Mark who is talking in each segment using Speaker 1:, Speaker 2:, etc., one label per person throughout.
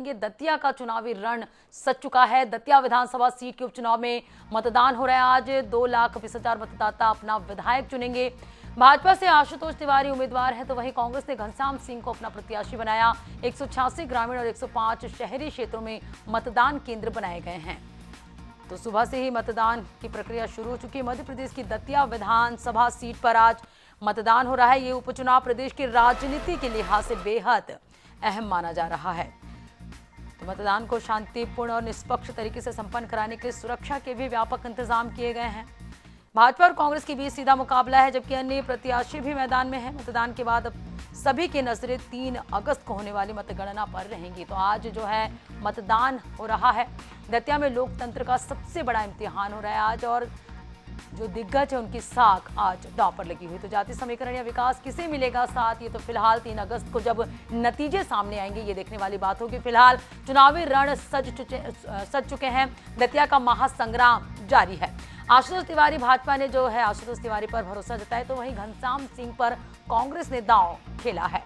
Speaker 1: करेंगे। दतिया का चुनावी रण सज चुका है। दतिया विधानसभा सीट के उपचुनाव में मतदान हो रहा है। आज 2,20,000 मतदाता अपना विधायक चुनेंगे। भाजपा से आशुतोष तिवारी उम्मीदवार है तो वहीं कांग्रेस ने घनश्याम सिंह को अपना प्रत्याशी बनाया। 186 ग्रामीण और 105 शहरी क्षेत्रों में मतदान केंद्र बनाए गए हैं। तो सुबह से ही मतदान की प्रक्रिया शुरू हो चुकी है। मध्य प्रदेश की दतिया विधानसभा सीट पर आज मतदान हो रहा है। ये उपचुनाव प्रदेश की राजनीति के लिहाज से बेहद अहम माना जा रहा है। तो मतदान को शांतिपूर्ण और निष्पक्ष तरीके से संपन्न कराने के लिए सुरक्षा के भी व्यापक इंतजाम किए गए हैं। भाजपा और कांग्रेस के बीच सीधा मुकाबला है, जबकि अन्य प्रत्याशी भी मैदान में हैं। मतदान के बाद अब सभी की नजरें 3 अगस्त को होने वाली मतगणना पर रहेंगी। तो आज जो है मतदान हो रहा है। दतिया में लोकतंत्र का सबसे बड़ा इम्तिहान हो रहा है आज, और जो दिग्गज है उनकी साख आज दांव पर लगी हुई। तो जाति समीकरण या विकास किसे मिलेगा साथ, ये तो फिलहाल 3 अगस्त को जब नतीजे सामने आएंगे ये देखने वाली बात होगी। फिलहाल चुनावी रण सज चुके हैं। दतिया का महासंग्राम जारी है। आशुतोष तिवारी भाजपा ने जो है आशुतोष तिवारी पर भरोसा जताया, तो वहीं घनश्याम सिंह पर कांग्रेस ने दांव खेला है।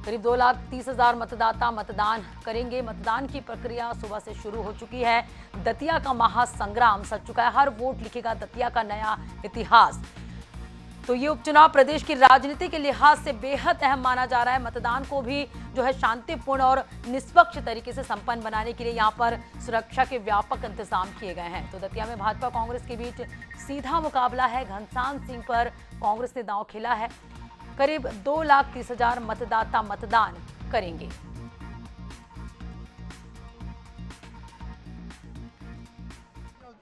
Speaker 1: करीब 2,30,000 मतदाता मतदान करेंगे। मतदान की प्रक्रिया सुबह से शुरू हो चुकी है। दतिया का महासंग्राम सज चुका है। हर वोट लिखेगा दतिया का नया इतिहास। तो ये उपचुनाव प्रदेश की राजनीति के लिहाज से बेहद अहम माना जा रहा है। मतदान को भी जो है शांतिपूर्ण और निष्पक्ष तरीके से संपन्न बनाने के लिए यहाँ पर सुरक्षा के व्यापक इंतजाम किए गए हैं। तो दतिया में भाजपा कांग्रेस के बीच सीधा मुकाबला है। घनश्याम सिंह पर कांग्रेस ने दांव खेला है। करीब 2,30,000 मतदाता मतदान करेंगे।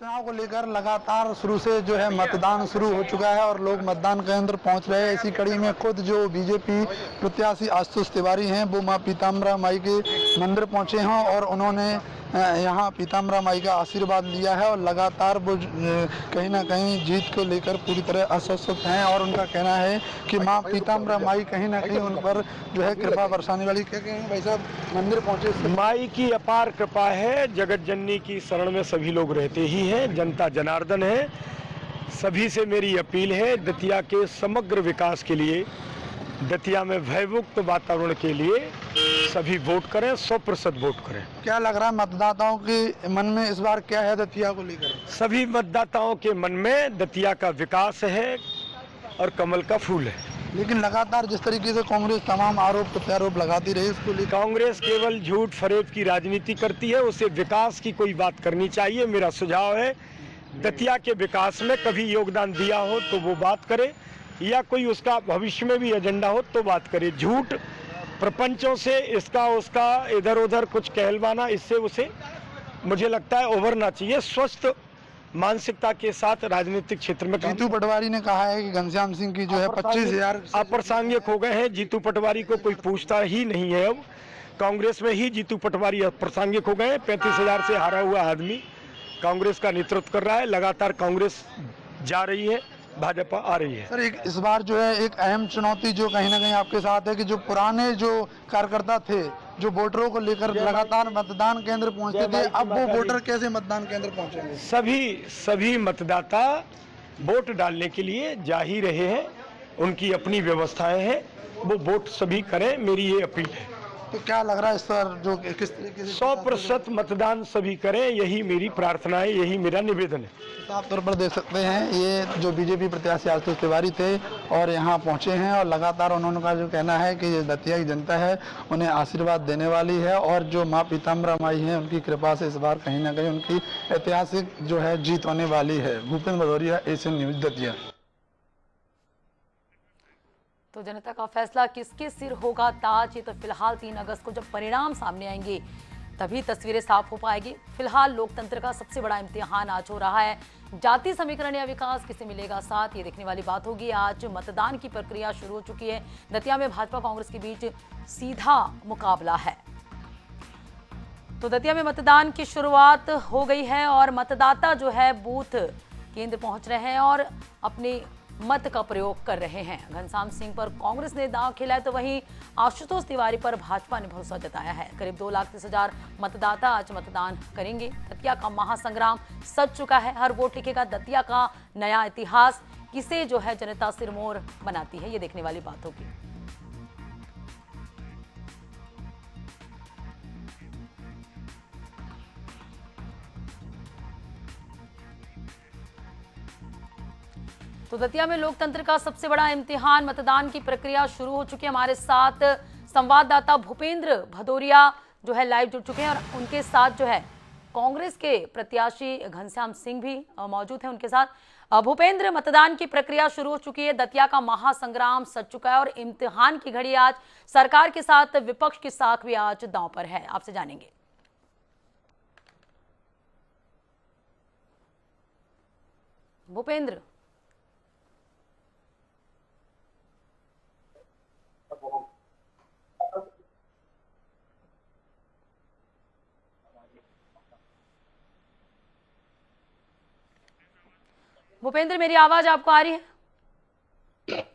Speaker 2: चुनाव को लेकर लगातार शुरू से जो है मतदान शुरू हो चुका है और लोग मतदान केंद्र पहुंच रहे हैं। इसी कड़ी में खुद जो बीजेपी प्रत्याशी आशुतोष तिवारी हैं वो मां पीताम्बरा माई के मंदिर पहुंचे हैं और उन्होंने यहां पीताम्बरा माई का आशीर्वाद लिया है और लगातार वो कहीं ना कहीं जीत को लेकर पूरी तरह आश्वस्त हैं और उनका कहना है कि मां पीताम्बरा माई कहीं ना कहीं उन पर जो है कृपा बरसाने वाली। क्या कहेंगे भाई साहब, मंदिर पहुंचे?
Speaker 3: माई की अपार कृपा है। जगत जननी की शरण में सभी लोग रहते ही हैं। जनता जनार्दन है। सभी से मेरी अपील है, दतिया के समग्र विकास के लिए, दतिया में भयमुक्त वातावरण के लिए सभी वोट करें, 100% वोट करें।
Speaker 2: क्या लग रहा है मतदाताओं के मन में इस बार क्या है दतिया को लेकर?
Speaker 3: सभी मतदाताओं के मन में दतिया का विकास है और कमल का फूल है।
Speaker 2: लेकिन लगातार जिस तरीके से कांग्रेस तमाम आरोप प्रत्यारोप लगाती रही, उसको लेकर
Speaker 3: कांग्रेस केवल झूठ फरेब की राजनीति करती है। उसे विकास की कोई बात करनी चाहिए। मेरा सुझाव है दतिया के विकास में कभी योगदान दिया हो तो वो बात करे, या कोई उसका भविष्य में भी एजेंडा हो तो बात करे। झूठ प्रपंचों से इसका उसका इधर उधर कुछ कहलवाना, इससे उसे मुझे लगता है उभरना चाहिए। स्वस्थ मानसिकता के साथ राजनीतिक क्षेत्र में।
Speaker 2: जीतू पटवारी ने कहा है कि घनश्याम सिंह की जो है 25,000
Speaker 3: अप्रासंगिक हो गए हैं। जीतू पटवारी को कोई पूछता ही नहीं है। अब कांग्रेस में ही जीतू पटवारी अप्रासंगिक हो गए हैं। 35,000 से हारा हुआ आदमी कांग्रेस का नेतृत्व कर रहा है। लगातार कांग्रेस जा रही है, भाजपा आ रही है।
Speaker 2: सर, इस बार जो है एक अहम चुनौती जो कहीं ना कहीं आपके साथ है कि जो पुराने जो कार्यकर्ता थे, जो वोटरों को लेकर लगातार मतदान केंद्र पहुंचते थे, अब वो वोटर कैसे मतदान केंद्र पहुंचेंगे?
Speaker 3: सभी मतदाता वोट डालने के लिए जा ही रहे हैं। उनकी अपनी व्यवस्थाएं हैं, वो वोट सभी करें, मेरी ये अपील है।
Speaker 2: तो क्या लग रहा है इस पर जो किस तरीके से
Speaker 3: 100% मतदान सभी करें, यही मेरी प्रार्थना है, यही मेरा निवेदन है।
Speaker 2: साफ तौर पर देख सकते हैं ये जो बीजेपी प्रत्याशी आशुतोष तिवारी थे और यहाँ पहुँचे हैं और लगातार उन्होंने का जो कहना है कि ये दतिया की जनता है उन्हें आशीर्वाद देने वाली है और जो माँ पीताम्बरा माई है उनकी कृपा से इस बार कहीं ना कहीं उनकी ऐतिहासिक जो है जीत होने वाली है। Bhupendra Bhadauria, Asian news, Datia.
Speaker 1: तो जनता का फैसला किसके सिर होगा ताज, ये तो फिलहाल 3 अगस्त को जब परिणाम सामने आएंगे तभी तस्वीरें साफ हो पाएगी। फिलहाल लोकतंत्र का सबसे बड़ा इम्तिहान आज हो रहा है। जाति समीकरण या विकास किसे मिलेगा साथ, ये देखने वाली बात होगी। आज मतदान की प्रक्रिया शुरू हो चुकी है। दतिया में भाजपा कांग्रेस के बीच सीधा मुकाबला है। तो दतिया में मतदान की शुरुआत हो गई है और मतदाता जो है बूथ केंद्र पहुंच रहे हैं और अपनी मत का प्रयोग कर रहे हैं। घनश्याम सिंह पर कांग्रेस ने दांव खेला है तो वहीं आशुतोष तिवारी पर भाजपा ने भरोसा जताया है। करीब 2,30,000 मतदाता आज मतदान करेंगे। दतिया का महासंग्राम सज चुका है। हर वोट लिखेगा दतिया का नया इतिहास। किसे जो है जनता सिरमौर बनाती है, ये देखने वाली बात होगी। तो दतिया में लोकतंत्र का सबसे बड़ा इम्तिहान मतदान की प्रक्रिया शुरू हो चुकी है। हमारे साथ संवाददाता भूपेंद्र भदौरिया जो है लाइव जुड़ चुके हैं और उनके साथ जो है कांग्रेस के प्रत्याशी घनश्याम सिंह भी मौजूद हैं उनके साथ। भूपेंद्र, मतदान की प्रक्रिया शुरू हो चुकी है, दतिया का महासंग्राम सज चुका है और इम्तिहान की घड़ी आज सरकार के साथ विपक्ष की साख भी आज दांव पर है। आपसे जानेंगे। भूपेंद्र, मेरी आवाज आपको आ रही है?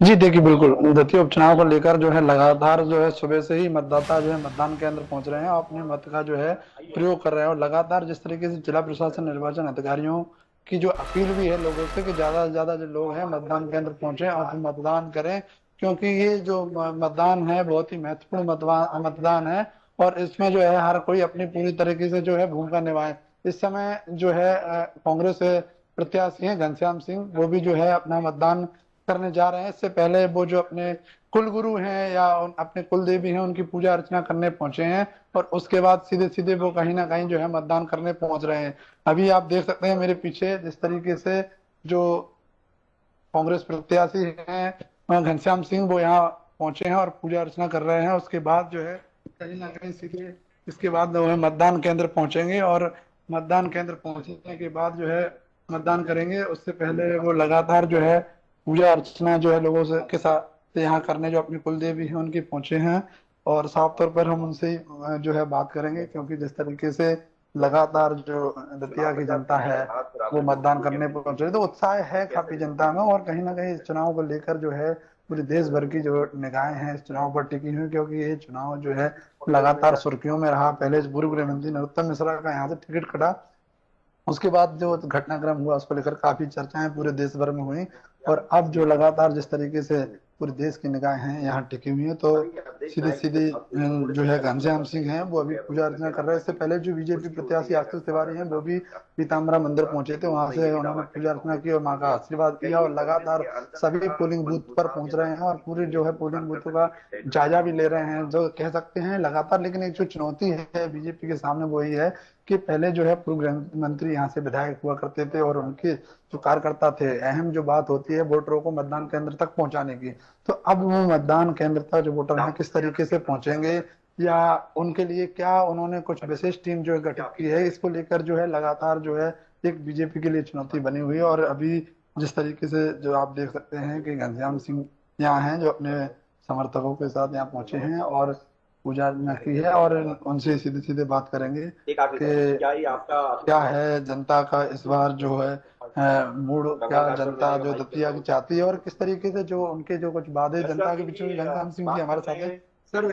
Speaker 2: जी देखिए, बिल्कुल दतिया उपचुनाव को लेकर जो है लगातार जो है सुबह से ही मतदाता जो है मतदान केंद्र पहुंच रहे हैं और अपने मत का जो है प्रयोग कर रहे हैं। और लगातार जिस तरीके से जिला प्रशासन निर्वाचन अधिकारियों की जो अपील भी है लोगों से कि ज्यादा से ज्यादा जो लोग हैं मतदान केंद्र पहुंचे और मतदान करें, क्योंकि ये जो मतदान है बहुत ही महत्वपूर्ण मतदान है और इसमें जो है हर कोई अपनी पूरी तरीके से जो है भूमिका निभाए। इस समय जो है कांग्रेस प्रत्याशी हैं घनश्याम सिंह, वो भी जो है अपना मतदान करने जा रहे हैं। इससे पहले वो जो अपने कुलगुरु हैं या अपने कुल देवी हैं उनकी पूजा अर्चना करने पहुंचे हैं और उसके बाद सीधे सीधे वो कहीं ना कहीं जो है मतदान करने पहुंच रहे हैं। अभी आप देख सकते हैं मेरे पीछे जिस तरीके से जो कांग्रेस प्रत्याशी हैं घनश्याम सिंह वो यहाँ पहुंचे हैं और पूजा अर्चना कर रहे हैं। उसके बाद जो है कहीं ना कहीं सीधे इसके बाद वो है मतदान केंद्र पहुंचेंगे और मतदान केंद्र पहुंचने के बाद जो है मतदान करेंगे। उससे पहले वो लगातार जो है पूजा अर्चना जो है लोगों से के साथ यहाँ करने जो अपनी कुल देवी है उनकी पहुंचे हैं और साफ तौर पर हम उनसे जो है बात करेंगे, क्योंकि जिस तरीके से लगातार जो दतिया की जनता है वो मतदान करने पहुंच रही है तो उत्साह है काफी जनता में। और कहीं ना कहीं इस चुनाव को लेकर जो है पूरे देश भर की जो निगाहें हैं इस चुनाव पर टिकी हुई, क्योंकि ये चुनाव जो है लगातार सुर्खियों में रहा। पहले पूर्व गृह मंत्री नरोत्तम मिश्रा का यहाँ से टिकट कटा, उसके बाद जो घटनाक्रम हुआ उसको लेकर काफी चर्चाएं पूरे देश भर में हुई और अब जो लगातार जिस तरीके से पूरे देश की निगाहें यहाँ टिकी हुई है तो सीधे सीधे जो है घनश्याम सिंह हैं वो अभी पूजा अर्चना कर रहे हैं। इससे पहले जो बीजेपी प्रत्याशी आशुतोष तिवारी हैं वो भी पीताम्बरा मंदिर पहुंचे थे, वहां से उन्होंने पूजा अर्चना की और माँ का आशीर्वाद किया और लगातार सभी पोलिंग बूथ पर पहुंच रहे हैं और पूरे जो है पोलिंग बूथों का जायजा भी ले रहे हैं जो कह सकते हैं लगातार। लेकिन एक जो चुनौती है बीजेपी के सामने वो ये है कि पहले जो है पूर्व गृह मंत्री यहाँ से विधायक हुआ करते थे और उनके जो कार्यकर्ता थे, अहम जो बात होती है वोटरों को मतदान केंद्र तक पहुंचाने की, तो अब वो मतदान केंद्र तक जो वोटर हैं किस तरीके से पहुंचेंगे या उनके लिए क्या उन्होंने कुछ विशेष टीम जो है गठित की है, इसको लेकर जो है लगातार जो है एक बीजेपी के लिए चुनौती बनी हुई है। और अभी जिस तरीके से जो आप देख सकते हैं कि घनश्याम सिंह यहाँ हैं जो अपने समर्थकों के साथ यहाँ पहुंचे हैं और पूजा अर्चना की है और उनसे सीधे सीधे बात करेंगे कि क्या है जनता का इस बार जो है मूड, क्या जनता जो दतिया की चाहती है और किस तरीके से जो उनके जो कुछ वादे जनता के बीच में। घनश्याम सिंह जी हमारे साथ है। सर,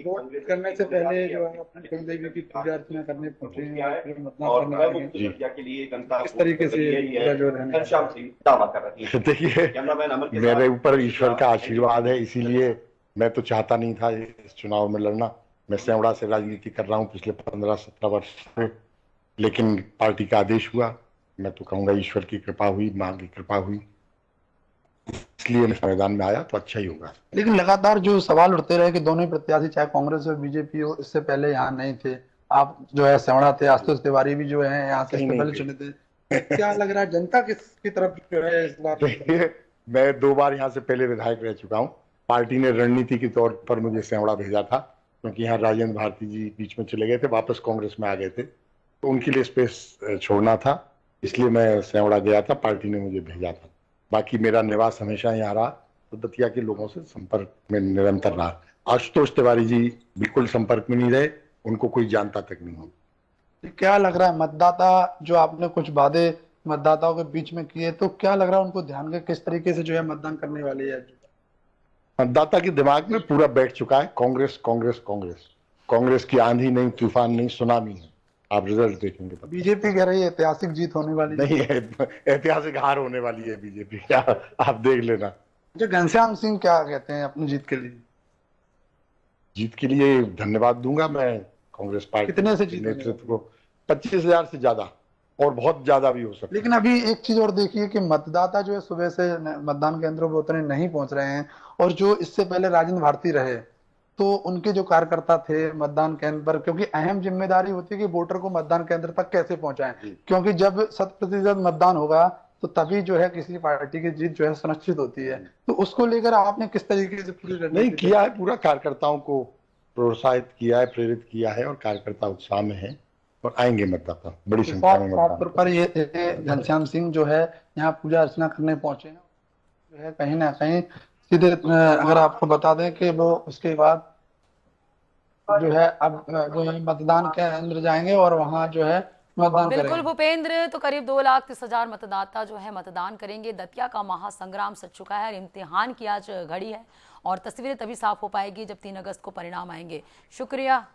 Speaker 2: वोट करने से पहले जो है अपनी कुल देवी की पूजा अर्चना करने पहुंचे हैं, मतदान करने आए, किस तरीके से जो रहने
Speaker 4: देखिए मेरे ऊपर ईश्वर का आशीर्वाद है, इसीलिए मैं तो चाहता नहीं था इस चुनाव में लड़ना। मैं सेवड़ा से राजनीति कर रहा हूँ पिछले 15-17 वर्ष से, लेकिन पार्टी का आदेश हुआ। मैं तो कहूँगा ईश्वर की कृपा हुई, माँ की कृपा हुई, इसलिए मैं मैदान में आया तो अच्छा ही होगा।
Speaker 2: लेकिन लगातार जो सवाल उठते रहे कि दोनों प्रत्याशी चाहे कांग्रेस हो बीजेपी हो इससे पहले यहाँ नहीं थे, आप जो है सेवड़ा थे, आशुतोष तिवारी भी जो है यहाँ से पहले चुने थे, क्या लग रहा है जनता किसकी तरफ जो है इस बार?
Speaker 4: मैं 2 बार यहाँ से पहले विधायक रह चुका हूँ। पार्टी ने रणनीति के तौर पर मुझे सेवड़ा भेजा था क्योंकि यहाँ राजेंद्र भारती जी बीच में चले गए थे, वापस कांग्रेस में आ गए थे, तो उनके लिए स्पेस छोड़ना था, इसलिए मैं सेवड़ा गया था, पार्टी ने मुझे भेजा था। बाकी मेरा निवास हमेशा यहाँ रहा, तो दतिया के लोगों से संपर्क में निरंतर रहा। आशुतोष तिवारी जी बिल्कुल संपर्क में नहीं रहे, उनको कोई जानता तक नहीं हो।
Speaker 2: क्या लग रहा है मतदाता जो आपने कुछ वादे मतदाताओं के बीच में किए, तो क्या लग रहा है उनको ध्यान के किस तरीके से जो है मतदान करने वाली है?
Speaker 4: मतदाता के दिमाग में पूरा बैठ चुका है कांग्रेस कांग्रेस कांग्रेस। कांग्रेस की आंधी नहीं, तूफान नहीं, सुनामी है। आप रिजल्ट देखेंगे तो
Speaker 2: बीजेपी कह रही है ऐतिहासिक जीत होने वाली
Speaker 4: नहीं है, ऐतिहासिक हार होने वाली है बीजेपी, क्या आप देख लेना।
Speaker 2: जो घनश्याम सिंह क्या कहते हैं अपनी जीत के लिए?
Speaker 4: जीत के लिए धन्यवाद दूंगा मैं कांग्रेस पार्टी
Speaker 2: कितने से
Speaker 4: नेतृत्व को, 25,000 से ज्यादा। और बहुत ज्यादा भी हो सकता है।
Speaker 2: लेकिन अभी एक चीज और देखिए कि मतदाता जो है सुबह से मतदान केंद्रों पर उतने नहीं पहुंच रहे हैं, और जो इससे पहले राजेंद्र भारती रहे तो उनके जो कार्यकर्ता थे मतदान केंद्र पर, क्योंकि अहम जिम्मेदारी होती है कि वोटर को मतदान केंद्र तक कैसे पहुंचाएं, क्योंकि जब 100% मतदान होगा तो तभी जो है किसी पार्टी की जीत जो है सुनिश्चित होती है। तो उसको लेकर आपने किस तरीके से पूरी
Speaker 4: नहीं
Speaker 2: रणनीति
Speaker 4: किया है, पूरा कार्यकर्ताओं को प्रोत्साहित किया है, प्रेरित किया है, और कार्यकर्ता उत्साह में है और आएंगे मतदाता बड़ी संख्या में
Speaker 2: साफ
Speaker 4: मतदान।
Speaker 2: तौर पर ये घनश्याम सिंह जो है यहाँ पूजा अर्चना करने पहुंचे हैं, जो है कहीं ना कहीं सीधे अगर आपको बता दें कि वो उसके बाद जो है अब जो है मतदान केंद्र जाएंगे और वहां जो है मतदान
Speaker 1: बिल्कुल
Speaker 2: करेंगे।
Speaker 1: भूपेंद्र, तो करीब 2,30,000 मतदाता जो है मतदान करेंगे। दतिया का महासंग्राम सच चुका है, इम्तिहान की आज घड़ी है और तस्वीरें तभी साफ हो पाएगी जब 3 अगस्त को परिणाम आएंगे। शुक्रिया